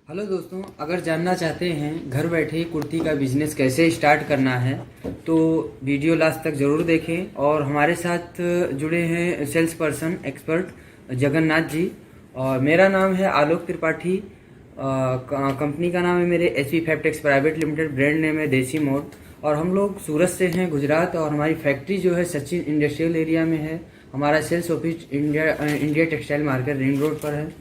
Hello दोस्तों, अगर जानना चाहते हैं घर बैठे कुर्ती का बिजनेस कैसे स्टार्ट करना है तो वीडियो लास्ट तक ज़रूर देखें। और हमारे साथ जुड़े हैं sales person expert Jagannath ji. और मेरा नाम है आलोक त्रिपाठी। कंपनी का नाम है मेरे HP Fabtex private limited, brand name है देसी मोड। और हम लोग सूरत से हैं, गुजरात। और हमारी फैक्ट्री जो है सचिन इंडस्ट्रियल एरिया में है। हमारा sales office India textile market ring road पर है।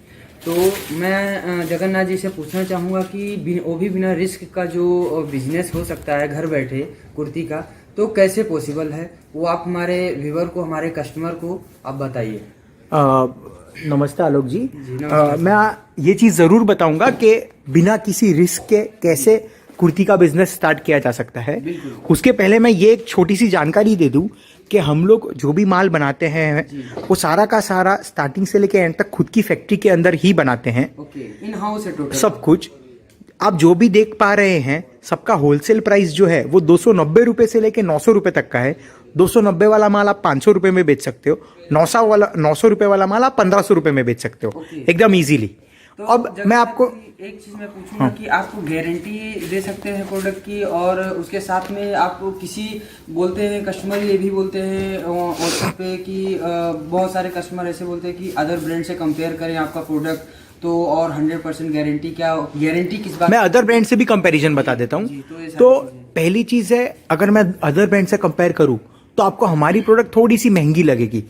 तो मैं जगन्नाथ जी से पूछना चाहूँगा कि वो भी बिना रिस्क का जो बिजनेस हो सकता है घर बैठे कुर्ती का, तो कैसे पॉसिबल है वो आप हमारे व्यूवर को, हमारे कस्टमर को आप बताइए। नमस्ते आलोक जी। नमस्ते। मैं ये चीज़ ज़रूर बताऊंगा कि बिना किसी रिस्क के कैसे कुर्ती का बिजनेस स्टार्ट किया जा सकता है। उसके पहले मैं ये एक छोटी सी जानकारी दे दूं कि हम लोग जो भी माल बनाते हैं वो सारा का सारा स्टार्टिंग से लेकर एंड तक खुद की फैक्ट्री के अंदर ही बनाते हैं। इन हाउस है टोटल सब कुछ आप जो भी देख पा रहे हैं, सबका होलसेल प्राइस जो है वो 290 रुपए से लेकर 900 रुपए तक का है। 290 वाला माल आप 500 रुपए में बेच सकते हो, 900 रुपए वाला माल आप 1500 रुपए में बेच सकते हो एकदम इजीली। तो अब मैं आपको एक चीज मैं पूछूंगा कि आप गारंटी दे सकते हैं प्रोडक्ट की, और उसके साथ में आप किसी बोलते हैं कस्टमर ये भी बोलते हैं व्हाट्सएप पे कि बहुत सारे कस्टमर ऐसे बोलते हैं कि अदर ब्रांड से कंपेयर करें आपका प्रोडक्ट तो, और 100% गारंटी, क्या गारंटी किस बात? मैं अदर ब्रांड से भी कंपैरिजन बता देता हूँ। तो पहली चीज है, अगर मैं अदर ब्रांड से कंपेयर करूँ तो आपको हमारी प्रोडक्ट थोड़ी सी महंगी लगेगी।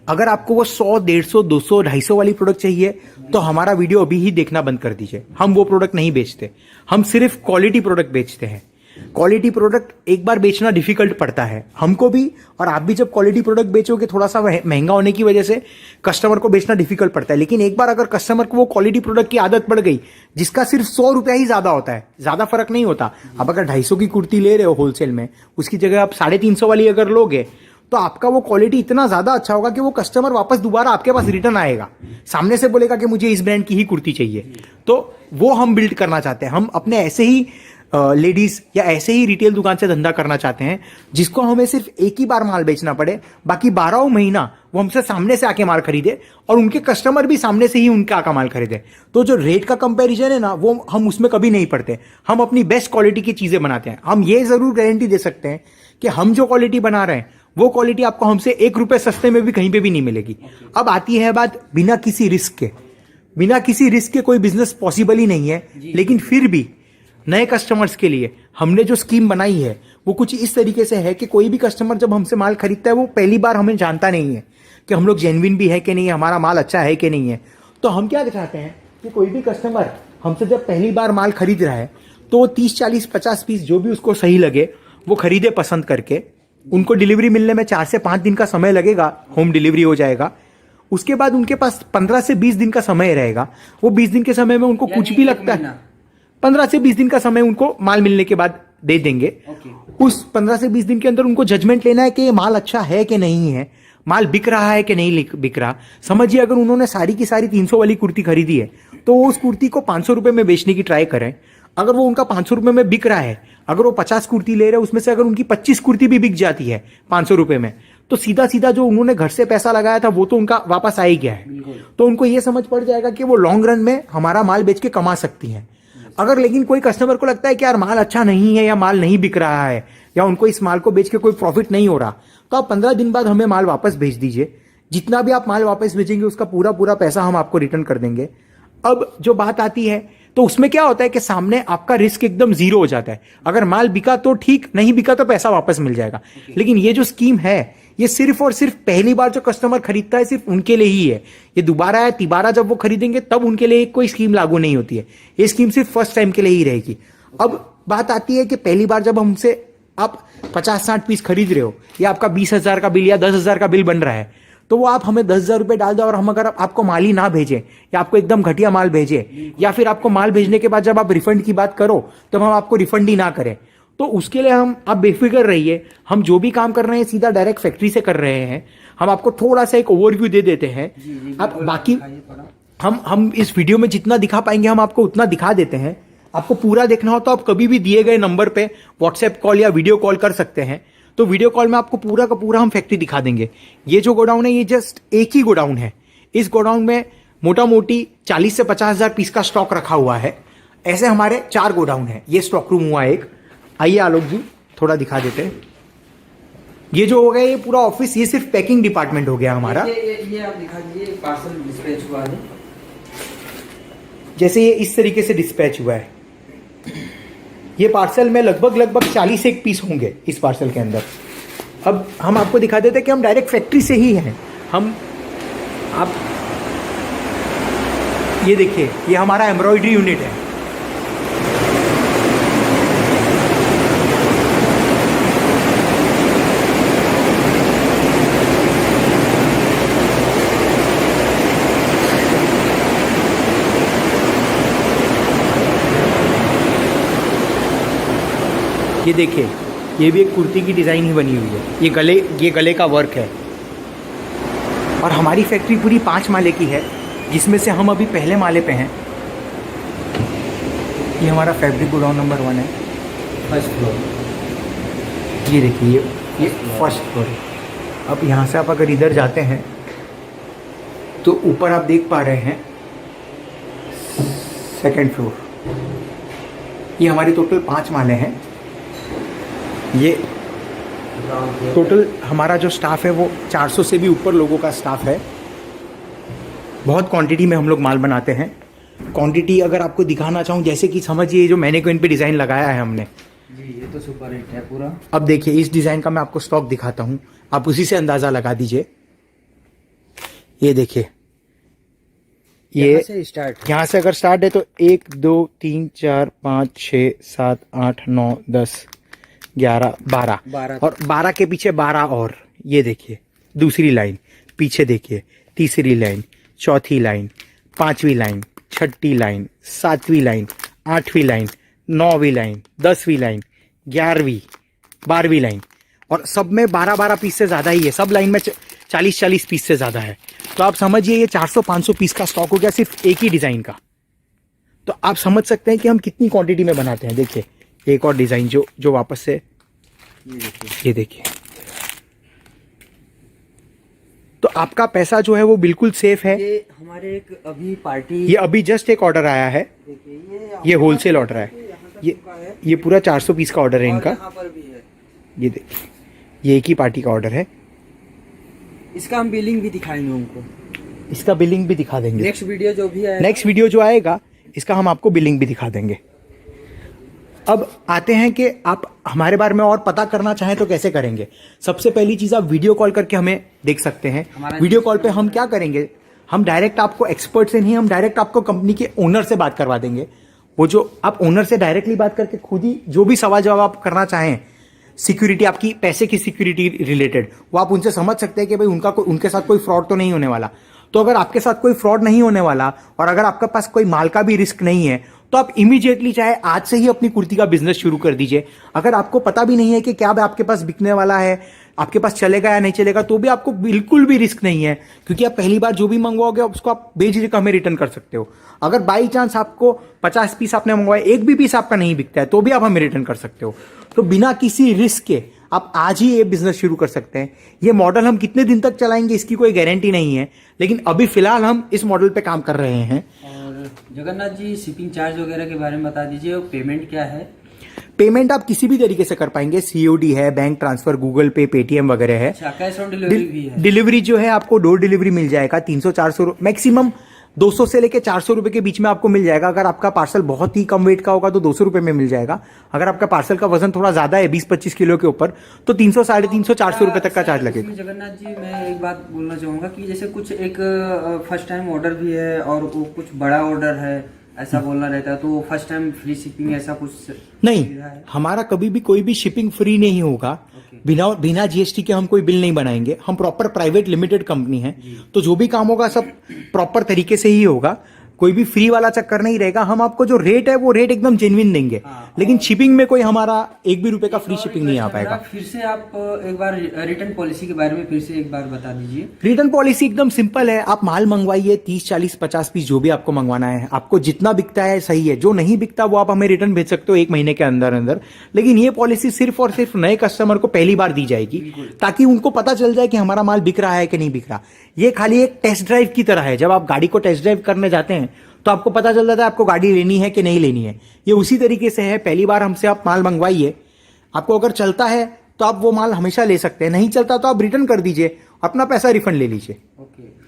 अगर आपको वो 100, 150, 200, 250 वाली प्रोडक्ट चाहिए तो हमारा वीडियो अभी ही देखना बंद कर दीजिए। हम वो प्रोडक्ट नहीं बेचते, हम सिर्फ क्वालिटी प्रोडक्ट बेचते हैं। क्वालिटी प्रोडक्ट एक बार बेचना डिफिकल्ट पड़ता है हमको भी, और आप भी जब क्वालिटी प्रोडक्ट बेचोगे थोड़ा सा महंगा होने की वजह से कस्टमर को बेचना डिफिकल्ट पड़ता है। लेकिन एक बार अगर कस्टमर को वो क्वालिटी प्रोडक्ट की आदत पड़ गई, जिसका सिर्फ 100 रुपया ही ज्यादा होता है, ज्यादा फर्क नहीं होता। अब अगर 250 की कुर्ती ले रहे हो होलसेल में, उसकी जगह आप 350 वाली अगर लोगे तो आपका वो क्वालिटी इतना ज्यादा अच्छा होगा कि वो कस्टमर वापस दोबारा आपके पास रिटर्न आएगा, सामने से बोलेगा कि मुझे इस ब्रांड की ही कुर्ती चाहिए। तो वो हम बिल्ड करना चाहते हैं। हम अपने ऐसे ही लेडीज या ऐसे ही रिटेल दुकान से धंधा करना चाहते हैं जिसको हमें सिर्फ एक ही बार माल बेचना पड़े, बाकी 12 महीना वो हमसे सामने से आके माल खरीदे और उनके कस्टमर भी सामने से ही उनका आका माल खरीदे। तो जो रेट का कंपैरिजन है ना, वो हम उसमें कभी नहीं पड़ते। हम अपनी बेस्ट क्वालिटी की चीजें बनाते हैं। हम ये जरूर गारंटी दे सकते हैं कि हम जो क्वालिटी बना रहे हैं वो क्वालिटी आपको हमसे 1 रुपए सस्ते में भी कहीं पे भी नहीं मिलेगी। अब आती है बात बिना किसी रिस्क के। बिना किसी रिस्क के कोई बिजनेस पॉसिबल ही नहीं है। लेकिन फिर भी नए कस्टमर्स के लिए हमने जो स्कीम बनाई है वो कुछ इस तरीके से है कि कोई भी कस्टमर जब हमसे माल खरीदता है वो पहली बार हमें जानता नहीं है कि हम लोग जेन्युइन भी है कि नहीं है, हमारा माल अच्छा है कि नहीं है। तो हम क्या चाहते हैं कि कोई भी कस्टमर हमसे जब पहली बार माल खरीद रहा है तो 30, 40, 50 पीस जो भी उसको सही लगे वो खरीदे पसंद करके। उनको डिलीवरी मिलने में 4 से 5 दिन का समय लगेगा, होम डिलीवरी हो जाएगा। उसके बाद उनके पास 15 से 20 दिन का समय रहेगा। वो 20 दिन के समय में उनको कुछ भी लगता है, 15 से 20 दिन का समय उनको माल मिलने के बाद दे देंगे। उस 15 से 20 दिन के अंदर उनको जजमेंट लेना है कि ये माल अच्छा है कि नहीं है, माल बिक रहा है कि नहीं बिक रहा। समझिए अगर उन्होंने सारी की सारी 300 वाली कुर्ती खरीदी है तो उस कुर्ती को 500 रुपए में बेचने की ट्राई करें। अगर वो उनका 500 रुपए में बिक रहा है, अगर वो 50 कुर्ती ले रहे हैं उसमें से अगर उनकी 25 कुर्ती भी बिक जाती है 500 रुपए में, तो सीधा सीधा जो उन्होंने घर से पैसा लगाया था वो तो उनका वापस आ ही गया है। तो उनको ये समझ पड़ जाएगा कि वो लॉन्ग रन में हमारा माल बेच के कमा सकती हैं। अगर लेकिन कोई कस्टमर को लगता है कि यार माल अच्छा नहीं है या माल नहीं बिक रहा है या उनको इस माल को बेच के कोई प्रॉफिट नहीं हो रहा, तो आप 15 दिन बाद हमें माल वापस भेज दीजिए। जितना भी आप माल वापस भेजेंगे उसका पूरा पूरा पैसा हम आपको रिटर्न कर देंगे। अब जो बात आती है तो उसमें क्या होता है कि सामने आपका रिस्क एकदम जीरो हो जाता है। अगर माल बिका तो ठीक, नहीं बिका तो पैसा वापस मिल जाएगा। लेकिन ये जो स्कीम है ये सिर्फ और सिर्फ पहली बार जो कस्टमर खरीदता है सिर्फ उनके लिए ही है। ये दोबारा या तिबारा जब वो खरीदेंगे तब उनके लिए कोई स्कीम लागू नहीं होती है। ये स्कीम सिर्फ फर्स्ट टाइम के लिए ही रहेगी। अब बात आती है कि पहली बार जब हमसे आप 50-60 पीस खरीद रहे हो या आपका 20,000 का बिल या 10,000 का बिल बन रहा है, तो वो आप हमें 10,000 रुपए डाल दो और हम अगर आपको माल ही ना भेजें या आपको एकदम घटिया माल भेजे या फिर आपको माल भेजने के बाद जब आप रिफंड की बात करो तब हम आपको रिफंड ही ना करें, तो उसके लिए आप बेफिक्र रहिए। हम जो भी काम कर रहे हैं सीधा डायरेक्ट फैक्ट्री से कर रहे हैं। हम आपको थोड़ा सा एक ओवरव्यू दे देते हैं। अब बाकी हम इस वीडियो में जितना दिखा पाएंगे हम आपको उतना दिखा देते हैं। आपको पूरा देखना हो तो आप कभी भी दिए गए नंबर पे व्हाट्सएप कॉल या वीडियो कॉल कर सकते हैं। तो वीडियो कॉल में आपको पूरा का पूरा हम फैक्ट्री दिखा देंगे। ये जो गोडाउन है ये जस्ट एक ही गोडाउन है। इस गोडाउन में मोटा मोटी 40 से 50 हजार पीस का स्टॉक रखा हुआ है। ऐसे हमारे 4 गोडाउन है। ये स्टॉक रूम हुआ एक। आइए आलोक जी थोड़ा दिखा देते हैं। ये जो हो गया ये पूरा ऑफिस, ये सिर्फ पैकिंग डिपार्टमेंट हो गया हमारा। ये आप दिखा दीजिए, पार्सल डिस्पैच हुआ है। जैसे ये इस तरीके से डिस्पैच हुआ है। ये पार्सल में लगभग 40 एक पीस होंगे इस पार्सल के अंदर। अब हम आपको दिखा देते हैं कि हम डायरेक्ट फैक्ट्री से ही हैं। आप ये देखिए, ये हमारा एम्ब्रॉयडरी यूनिट है। ये देखिए, ये भी एक कुर्ती की डिज़ाइन ही बनी हुई है। ये गले का वर्क है। और हमारी फैक्ट्री पूरी 5 माले की है, जिसमें से हम अभी पहले माले पे हैं। ये हमारा फैब्रिक गोडाउन नंबर 1 है, फर्स्ट फ्लोर। ये देखिए, ये फर्स्ट फ्लोर है। अब यहाँ से आप अगर इधर जाते हैं तो ऊपर आप देख पा रहे हैं सेकंड फ्लोर। ये हमारे टोटल 5 माले हैं। ये टोटल हमारा जो स्टाफ है वो 400 से भी ऊपर लोगों का स्टाफ है। बहुत क्वांटिटी में हम लोग माल बनाते हैं। क्वांटिटी अगर आपको दिखाना चाहूँ, जैसे कि समझिए जो मैनेक्विन पे डिज़ाइन लगाया है हमने जी, ये तो सुपर हिट है पूरा। अब देखिए इस डिज़ाइन का मैं आपको स्टॉक दिखाता हूँ, आप उसी से अंदाज़ा लगा दीजिए। ये देखिए, ये यहाँ से अगर स्टार्ट है तो 1 2 3 4 5 6 7 8 9 10 11 12 और 12 के पीछे 12 और। ये देखिए दूसरी लाइन, पीछे देखिए तीसरी लाइन, चौथी लाइन, 5वीं लाइन, 6ठी लाइन, 7वीं लाइन, 8वीं लाइन, 9वीं लाइन, 10वीं लाइन, 11वीं, 12वीं लाइन। और सब में 12 पीस से ज़्यादा ही है। सब लाइन में 40 पीस से ज़्यादा है। तो आप समझिए ये 400-500 पीस का स्टॉक हो गया सिर्फ एक ही डिज़ाइन का। तो आप समझ सकते हैं कि हम कितनी क्वांटिटी में बनाते हैं। देखिए एक और डिज़ाइन जो वापस से ये देखिए। तो आपका पैसा जो है वो बिल्कुल सेफ है। ये हमारे एक अभी पार्टी, ये अभी जस्ट एक ऑर्डर आया है। ये होलसेल ऑर्डर है। ये पूरा 400 पीस का ऑर्डर है इनका। यहाँ पर भी है। ये देखिए, ये एक ही पार्टी का ऑर्डर है। इसका हम बिलिंग भी दिखाएंगे उनको। इसका बिलिंग भी दिखा देंगे। नेक्स्ट वीडियो जो आएगा इसका हम आपको बिलिंग भी दिखा देंगे। अब आते हैं कि आप हमारे बारे में और पता करना चाहें तो कैसे करेंगे। सबसे पहली चीज़, आप वीडियो कॉल करके हमें देख सकते हैं। वीडियो कॉल पे हम क्या करेंगे, हम डायरेक्ट आपको एक्सपर्ट से नहीं, हम डायरेक्ट आपको कंपनी के ओनर से बात करवा देंगे। वो जो आप ओनर से डायरेक्टली बात करके खुद ही जो भी सवाल जवाब आप करना चाहें, सिक्योरिटी, आपकी पैसे की सिक्योरिटी रिलेटेड, वो आप उनसे समझ सकते हैं कि भाई उनके साथ कोई फ्रॉड तो नहीं होने वाला। तो अगर आपके साथ कोई फ्रॉड नहीं होने वाला और अगर आपके पास कोई माल का भी रिस्क नहीं है तो आप इमीडिएटली चाहे आज से ही अपनी कुर्ती का बिजनेस शुरू कर दीजिए। अगर आपको पता भी नहीं है कि क्या आपके पास बिकने वाला है, आपके पास चलेगा या नहीं चलेगा, तो भी आपको बिल्कुल भी रिस्क नहीं है, क्योंकि आप पहली बार जो भी मंगवाओगे उसको आप बेझिझक हमें रिटर्न कर सकते हो। अगर बाई चांस आपको 50 पीस आपने मंगवाए, एक भी पीस आपका नहीं बिकता है, तो भी आप हमें रिटर्न कर सकते हो। तो बिना किसी रिस्क के आप आज ही ये बिजनेस शुरू कर सकते हैं। ये मॉडल हम कितने दिन तक चलाएंगे इसकी कोई गारंटी नहीं है, लेकिन अभी फिलहाल हम इस मॉडल पे काम कर रहे हैं। और जगन्नाथ जी, शिपिंग चार्ज वगैरह के बारे में बता दीजिए और पेमेंट क्या है। पेमेंट आप किसी भी तरीके से कर पाएंगे। सीओडी है, बैंक ट्रांसफर, गूगल पे, पेटीएम वगैरह है। कैश ऑन डिलीवरी भी है। डिलीवरी जो है आपको डोर डिलीवरी मिल जाएगा। 300-400 मैक्सिमम 200 से लेके 400 रुपए के बीच में आपको मिल जाएगा। अगर आपका पार्सल बहुत ही कम वेट का होगा तो 200 रुपए में मिल जाएगा। अगर आपका पार्सल का वजन थोड़ा ज्यादा है, 20-25 किलो के ऊपर, तो 300, 350, 400 रुपए तक का चार्ज लगेगा। जगन्नाथ जी, मैं एक बात बोलना चाहूंगा कि जैसे कुछ एक फर्स्ट टाइम ऑर्डर भी है और वो कुछ बड़ा ऑर्डर है, ऐसा बोलना रहता है, तो फर्स्ट टाइम फ्री शिपिंग ऐसा कुछ नहीं, हमारा कभी भी कोई भी शिपिंग फ्री नहीं होगा। बिना जीएसटी के हम कोई बिल नहीं बनाएंगे। हम प्रॉपर प्राइवेट लिमिटेड कंपनी है, तो जो भी काम होगा सब प्रॉपर तरीके से ही होगा। कोई भी फ्री वाला चक्कर नहीं रहेगा। हम आपको जो रेट है वो रेट एकदम जेन्युइन देंगे, लेकिन शिपिंग में कोई हमारा एक भी रुपए का फ्री शिपिंग नहीं आ पाएगा। फिर से आप एक बार रिटर्न पॉलिसी के बारे में फिर से एक बार बता दीजिए। रिटर्न पॉलिसी एकदम सिंपल है। आप माल मंगवाइए 30, 40, 50 पीस जो भी आपको मंगवाना है, आपको जितना बिकता है सही है, जो नहीं बिकता वो आप हमें रिटर्न भेज सकते हो 1 महीने के अंदर अंदर। लेकिन ये पॉलिसी सिर्फ और सिर्फ नए कस्टमर को पहली बार दी जाएगी, ताकि उनको पता चल जाए कि हमारा माल बिक रहा है कि नहीं बिक रहा। ये खाली एक टेस्ट ड्राइव की तरह है। जब आप गाड़ी को टेस्ट ड्राइव करने जाते हैं तो आपको पता चल जाता है आपको गाड़ी लेनी है कि नहीं लेनी है। ये उसी तरीके से है, पहली बार हमसे आप माल मंगवाइए, आपको अगर चलता है तो आप वो माल हमेशा ले सकते हैं, नहीं चलता तो आप रिटर्न कर दीजिए, अपना पैसा रिफंड ले लीजिए।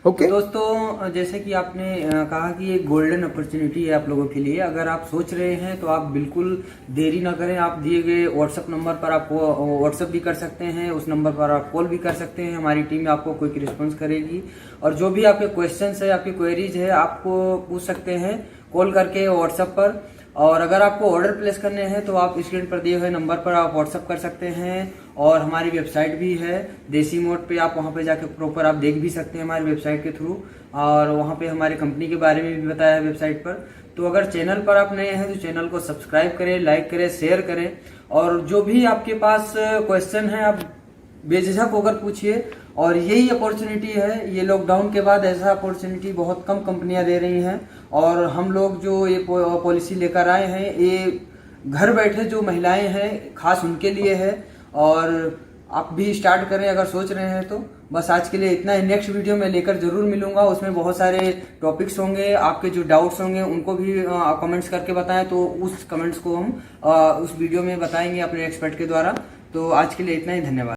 ओके। तो दोस्तों, जैसे कि आपने कहा कि एक गोल्डन अपॉर्चुनिटी है आप लोगों के लिए। अगर आप सोच रहे हैं तो आप बिल्कुल देरी ना करें। आप दिए गए व्हाट्सएप नंबर पर आप व्हाट्सएप भी कर सकते हैं, उस नंबर पर आप कॉल भी कर सकते हैं। हमारी टीम आपको क्विक रिस्पॉन्स करेगी और जो भी आपके क्वेश्चंस है, आपकी क्वेरीज है, आपको पूछ सकते हैं कॉल करके व्हाट्सएप पर। और अगर आपको ऑर्डर प्लेस करने हैं तो आप स्क्रीन पर दिए हुए नंबर पर आप व्हाट्सअप कर सकते हैं। और हमारी वेबसाइट भी है देसी मोड पे, आप वहां पे जाके प्रॉपर आप देख भी सकते हैं हमारी वेबसाइट के थ्रू। और वहां पे हमारी कंपनी के बारे में भी बताया है वेबसाइट पर। तो अगर चैनल पर आप नए हैं तो चैनल को सब्सक्राइब करें, लाइक करें, शेयर करें। और जो भी आपके पास क्वेश्चन है आप बेझिझक होकर पूछिए। और यही अपॉर्चुनिटी है, ये लॉकडाउन के बाद ऐसा अपॉर्चुनिटी बहुत कम कंपनियां दे रही हैं। और हम लोग जो ये पॉलिसी लेकर आए हैं, ये घर बैठे जो महिलाएं हैं खास उनके लिए है। और आप भी स्टार्ट करें अगर सोच रहे हैं तो। बस आज के लिए इतना ही। नेक्स्ट वीडियो में लेकर जरूर मिलूंगा, उसमें बहुत सारे टॉपिक्स होंगे, आपके जो डाउट्स होंगे उनको भी कमेंट्स करके बताएं, तो उस कमेंट्स को हम उस वीडियो में बताएंगे अपने एक्सपर्ट के द्वारा। तो आज के लिए इतना ही, धन्यवाद।